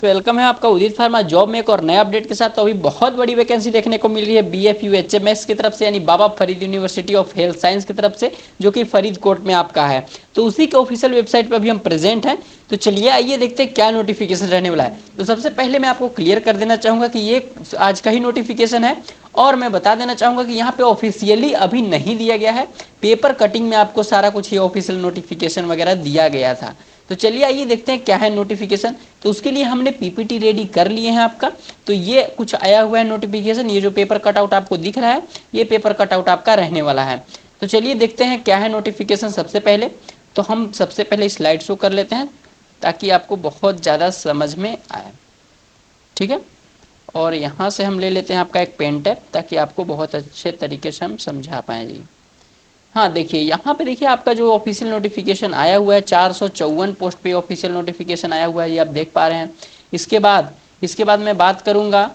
Welcome है आपका उदित pharma job में एक और नया अपडेट के साथ। तो अभी बहुत बड़ी वैकेंसी देखने को मिल रही है BFUHMS की तरफ से, यानी Baba Farid university of health science की तरफ से, जो कि फरीदकोट में आपका है। तो उसी के ऑफिशियल वेबसाइट पर अभी हम प्रेजेंट हैं। तो चलिए आइए देखते हैं क्या नोटिफिकेशन रहने वाला है। तो सबसे पहले मैं आपको क्लियर कर देना चाहूंगा कि ये आज का ही नोटिफिकेशन है, और मैं बता देना चाहूंगा कि यहाँ पे ऑफिशियली अभी नहीं दिया गया है। पेपर कटिंग में आपको सारा कुछ ये ऑफिशियल नोटिफिकेशन वगैरह दिया गया था। तो चलिए आइए देखते हैं क्या है नोटिफिकेशन। तो उसके लिए हमने पीपीटी रेडी कर लिए हैं आपका। तो ये कुछ आया हुआ है नोटिफिकेशन। ये जो पेपर कटआउट आपको दिख रहा है, ये पेपर कटआउट आपका रहने वाला है। तो चलिए देखते हैं क्या है नोटिफिकेशन। सबसे पहले तो हम सबसे पहले स्लाइड शो कर लेते हैं ताकि आपको बहुत ज़्यादा समझ में आए, ठीक है। और यहाँ से हम ले लेते हैं आपका एक पेन टैप, ताकि आपको बहुत अच्छे तरीके से हम समझा पाएँ जी। हाँ देखिए, यहाँ पे देखिए आपका जो ऑफिशियल नोटिफिकेशन आया हुआ है 454 पोस्ट पे ऑफिशियल नोटिफिकेशन आया हुआ है, ये आप देख पा रहे हैं। इसके बाद मैं बात करूंगा।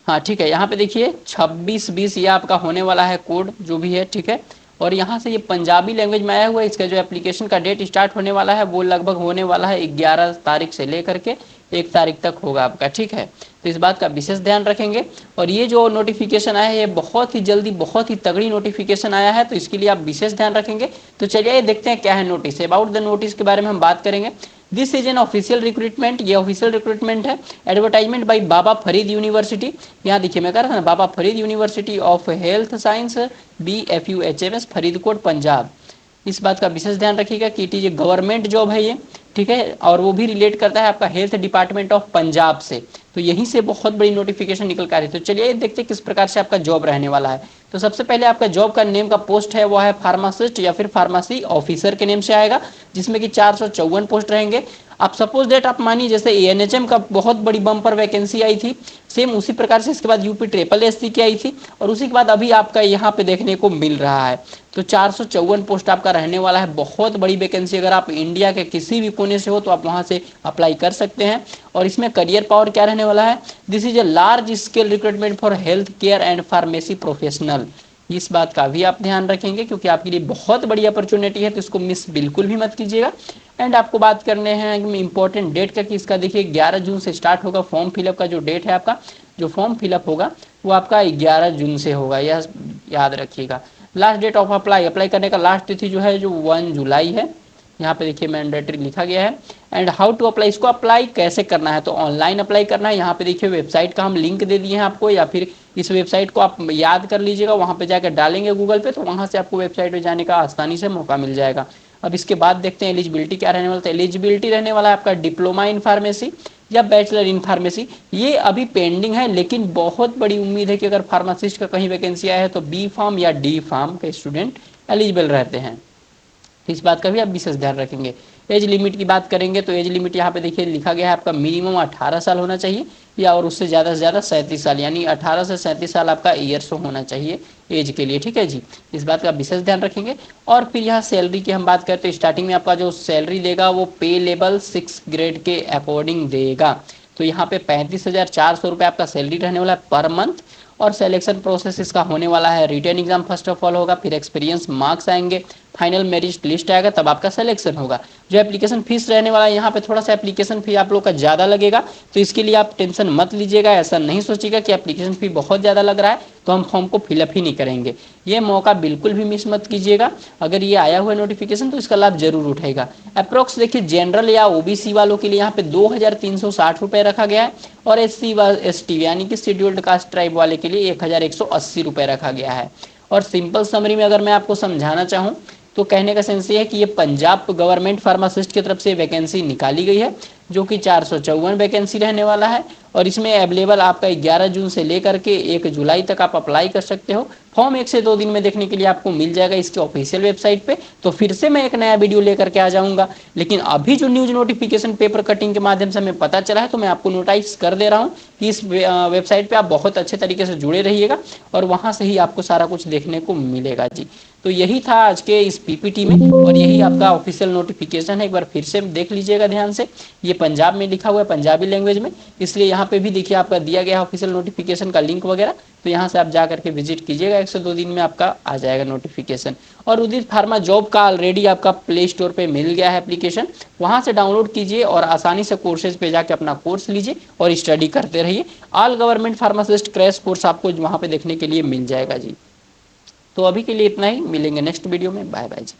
हाँ ठीक है, यहाँ पे देखिए 26-20 ये आपका होने वाला है कोड जो भी है, ठीक है। और यहाँ से ये पंजाबी लैंग्वेज में आया हुआ है। इसका जो एप्लीकेशन का डेट स्टार्ट होने वाला है वो लगभग होने वाला है 11 तारीख से लेकर के 1 तारीख तक होगा आपका, ठीक है। तो इस बात का विशेष ध्यान रखेंगे। और ये जो नोटिफिकेशन आया है ये बहुत ही जल्दी, बहुत ही तगड़ी नोटिफिकेशन आया है, तो इसके लिए आप विशेष ध्यान रखेंगे। तो चलिए देखते हैं क्या है नोटिस। अबाउट द नोटिस के बारे में हम बात करेंगे। This is an official recruitment, ये ऑफिशियल रिक्रूटमेंट है। Advertisement by Baba Farid university. यहाँ देखिए मैं कह रहा था ना, Baba Farid university of health science BFUHMS Faridkot Punjab. इस बात का विशेष ध्यान रखिएगा कि it is a government job है ये, ठीक है। और वो भी रिलेट करता है आपका हेल्थ डिपार्टमेंट ऑफ पंजाब से। तो यहीं से बहुत बड़ी नोटिफिकेशन निकल कर आ रही है। तो चलिए देखते हैं किस प्रकार से आपका जॉब रहने वाला है। तो सबसे पहले आपका जॉब का नेम का पोस्ट है वो है फार्मासिस्ट या फिर फार्मेसी ऑफिसर के नेम से आएगा, जिसमें कि 454 पोस्ट रहेंगे। आप सपोज डेट आप मानिए जैसे ANHM का बहुत बड़ी बम्पर वैकेंसी आई थी, सेम उसी प्रकार से इसके बाद UP SSC की आई थी, और उसी के बाद अभी आपका यहाँ पे देखने को मिल रहा है। तो 454 पोस्ट आपका रहने वाला है, बहुत बड़ी वैकेंसी। अगर आप इंडिया के किसी भी कोने से हो तो आप वहाँ से अप्लाई कर सकते हैं। और इसमें करियर पावर क्या रहने वाला है, this is a large scale recruitment for health care and pharmacy professional. इस बात का भी आप ध्यान रखेंगे क्योंकि आपके लिए बहुत बड़ी अपॉर्चुनिटी है, तो इसको मिस बिल्कुल भी मत कीजिएगा। एंड आपको बात करने हैं इंपॉर्टेंट डेट का, कि इसका देखिए 11 जून से स्टार्ट होगा। फॉर्म फिलअप का जो डेट है आपका, जो फॉर्म फिलअप होगा वो आपका 11 जून से होगा, यह याद रखिएगा। लास्ट डेट ऑफ अप्लाई करने का लास्ट तिथि जो है जो 1 जुलाई है। यहाँ पे देखिए मैंडेटरी लिखा गया है। एंड हाउ टू अप्लाई, इसको अप्लाई कैसे करना है, तो ऑनलाइन अप्लाई करना है। यहाँ पे देखिए वेबसाइट का हम लिंक दे दिए हैं आपको, या फिर इस वेबसाइट को आप याद कर लीजिएगा, वहाँ पे जाकर डालेंगे गूगल पे तो वहाँ से आपको वेबसाइट पे जाने का आसानी से मौका मिल जाएगा। अब इसके बाद देखते हैं एलिजिबिलिटी क्या रहने वाला है। एलिजिबिलिटी रहने वाला है आपका डिप्लोमा इन फार्मेसी या बैचलर इन फार्मेसी। ये अभी पेंडिंग है, लेकिन बहुत बड़ी उम्मीद है कि अगर फार्मासिस्ट का कहीं वैकेंसी आया है तो B.Pharm या D.Pharm के स्टूडेंट एलिजिबल रहते हैं। इस बात का भी आप विशेष ध्यान रखेंगे। एज लिमिट की बात करेंगे तो एज लिमिट यहाँ पे देखिए लिखा गया है आपका मिनिमम 18 साल होना चाहिए, या और उससे ज़्यादा से ज़्यादा 37 साल, यानी 18 से 37 साल आपका ईयर्स होना चाहिए एज के लिए, ठीक है जी। इस बात का विशेष ध्यान रखेंगे। और फिर यहाँ सैलरी की हम बात करते हैं, स्टार्टिंग में आपका जो सैलरी देगा वो पे लेवल 6 ग्रेड के अकॉर्डिंग देगा। तो यहाँ पे 35,400 रुपये आपका सैलरी रहने वाला है पर मंथ। और सिलेक्शन प्रोसेस इसका होने वाला है, return exam first of all होगा, फिर एक्सपीरियंस मार्क्स आएंगे, फाइनल मेरिट लिस्ट आएगा, तब आपका सिलेक्शन होगा। जो एप्लीकेशन फीस रहने वाला है, यहाँ पे थोड़ा सा एप्लीकेशन फी आप लोग का ज़्यादा लगेगा, तो इसके लिए आप टेंशन मत लीजिएगा। ऐसा नहीं सोचिएगा कि एप्लीकेशन फी बहुत ज़्यादा लग रहा है तो हम फॉर्म को फिलअप ही नहीं करेंगे। ये मौका बिल्कुल भी मिस मत कीजिएगा। अगर ये आया हुआ नोटिफिकेशन तो इसका लाभ जरूर उठाएगा। अप्रोक्स देखिए जनरल या OBC वालों के लिए यहाँ पे 2,360 रुपये रखा गया है, और SC/ST यानी कि शेड्यूल्ड कास्ट ट्राइब वाले के लिए 1,180 रुपये रखा गया है। और सिंपल समरी में अगर मैं आपको समझाना चाहूँ तो कहने का सेंस ये है कि ये पंजाब गवर्नमेंट फार्मासिस्ट की तरफ से वैकेंसी निकाली गई है, जो कि 454 वैकेंसी रहने वाला है। और इसमें अवेलेबल आपका 11 जून से लेकर के 1 जुलाई तक आप अप्लाई कर सकते हो। फॉर्म 1 से 2 दिन में देखने के लिए आपको मिल जाएगा इसके ऑफिशियल वेबसाइट पे। तो फिर से मैं एक नया वीडियो लेकर के आ जाऊंगा, लेकिन अभी जो न्यूज नोटिफिकेशन पेपर कटिंग के माध्यम से हमें पता चला है तो मैं आपको नोटिस कर दे रहा हूँ कि इस वेबसाइट पे आप बहुत अच्छे तरीके से जुड़े रहिएगा, और वहाँ से ही आपको सारा कुछ देखने को मिलेगा जी। तो यही था आज के इस PPT में, और यही आपका ऑफिशियल नोटिफिकेशन है। एक बार फिर से देख लीजिएगा ध्यान से। ये पंजाब में लिखा हुआ है, पंजाबी लैंग्वेज में, इसलिए यहाँ पे भी देखिए आपका दिया गया ऑफिशियल नोटिफिकेशन का लिंक वगैरह, तो यहाँ से आप जा करके विजिट कीजिएगा, 1 से 2 दिन में आपका आ जाएगा नोटिफिकेशन। और उदित फार्मा जॉब का ऑलरेडी आपका प्ले स्टोर पे मिल गया है एप्लीकेशन, वहाँ से डाउनलोड कीजिए और आसानी से कोर्सेज पे जाके अपना कोर्स लीजिए और स्टडी करते रहिए। All government pharmacist crash course आपको वहाँ पे देखने के लिए मिल जाएगा जी। तो अभी के लिए इतना ही, मिलेंगे नेक्स्ट वीडियो में, बाय बाय जी।